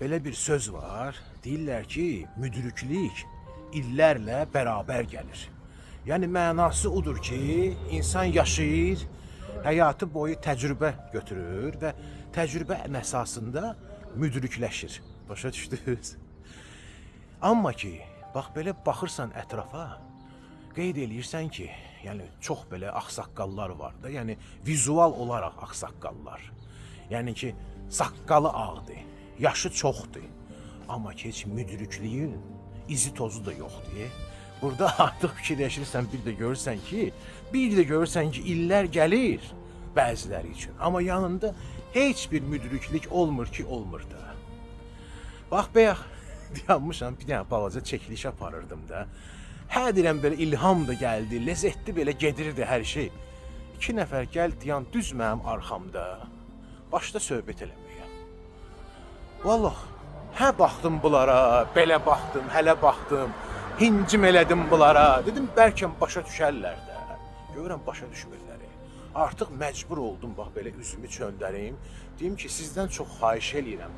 Belə bir söz var. Deyirlər ki, müdriklik illərlə bərabər gəlir. Yəni mənası odur ki, insan yaşayır, həyatı boyu təcrübə götürür və təcrübə əsasında müdrikləşir. Başa düşdünüz? Amma ki, bax belə baxırsan ətrafa, qeyd eləyirsən ki, yəni çox belə ağsaqqallar var da, yəni vizual olaraq ağsaqqallar. Yəni ki, saqqalı ağdır, yaşı çoxdur. Amma ki, heç müdrikliyin izi tozu da yoxdur. Burada artıq fikirləşirsən, bir də görürsən ki, illər gəlir bəziləri üçün. Amma yanında heç bir müdriklik olmur ki, olmur da. Bax, bayaq dayanmışam, bir dənə balaca çəkiliş aparırdım da. Hə deyirəm, belə ilham da gəldi, ləzzətli belə gedirdi hər şey. 2 nəfər gəl dayan düz mənim arxamda. Başda söhbət eləməyə. Vallah, hə baxdım bunlara, belə baxdım, hələ baxdım, hincim elədim bunlara. Dedim, bəlkə başa düşərlər də. Görürəm, başa düşmürlər. Artıq məcbur oldum, bax belə üzümü çöndərim. Deyim ki, sizdən çox xahiş eləyirəm.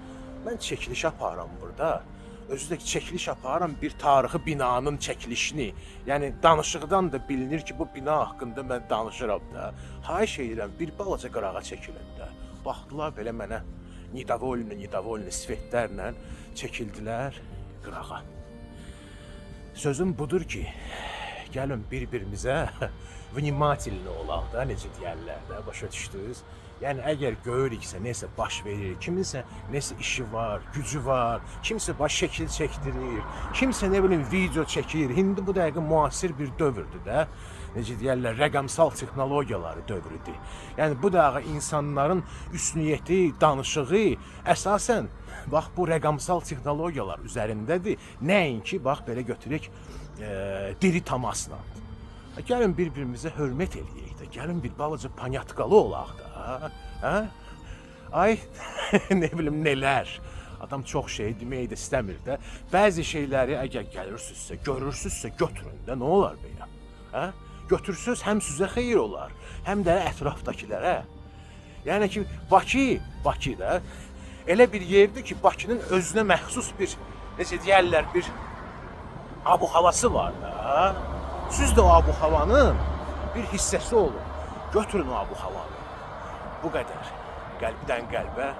Mən çəkiliş aparıram burada. Özü də ki, çəkiliş aparıram bir tarixi binanın çəkilişini. Yəni, danışıqdan da bilinir ki, bu bina haqqında mən danışıram da. Xahiş edirəm, bir balaca qırağa çəkilin də. Baxdılar belə mənə nidavolni sifətlərlə çəkildilər qırağa. Sözüm budur ki, gəlin bir-birimizə vnimatilni olaq da, necə deyərlər də, başa düşdünüz? Yəni, əgər görürüksə, nəsə baş verir, kiminsə nəsə işi var, gücü var, kimsə baş şəkil çəkdirir, kimsə nə bilim video çəkir. İndi bu dəqiqə müasir bir dövrdür də. Necə deyərlər, rəqəmsal texnologiyaları dövrüdür. Yəni, bu dəqiqə insanların üstünlüyü, danışığı əsasən bax bu rəqəmsal texnologiyalar üzərindədir. Nəinki, bax belə götürək diri təmasla. Gəlin bir-birimizə hörmət eləyək də, gəlin bir balaca panyatqalı olaq da. Hə? Ay, nə bilim nələr. Adam çox şey deməyi də istəmir də. Bəzi şeyləri əgər gəlirsizsə, görürsüzsə götürün də, nə olar belə? Hə? Götürsüz, həm sizə xeyir olar, həm də ətrafdakilərə. Yəni ki, Bakı da elə bir yerdir ki, Bakının özünə məxsus bir, necə deyərlər, bir abu-havası var da. Siz də o abu-havanın bir hissəsi olun. Götürün o abu-havanı. Bu qədər. Qəlbdən qəlbə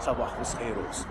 sabahınız xeyir olsun.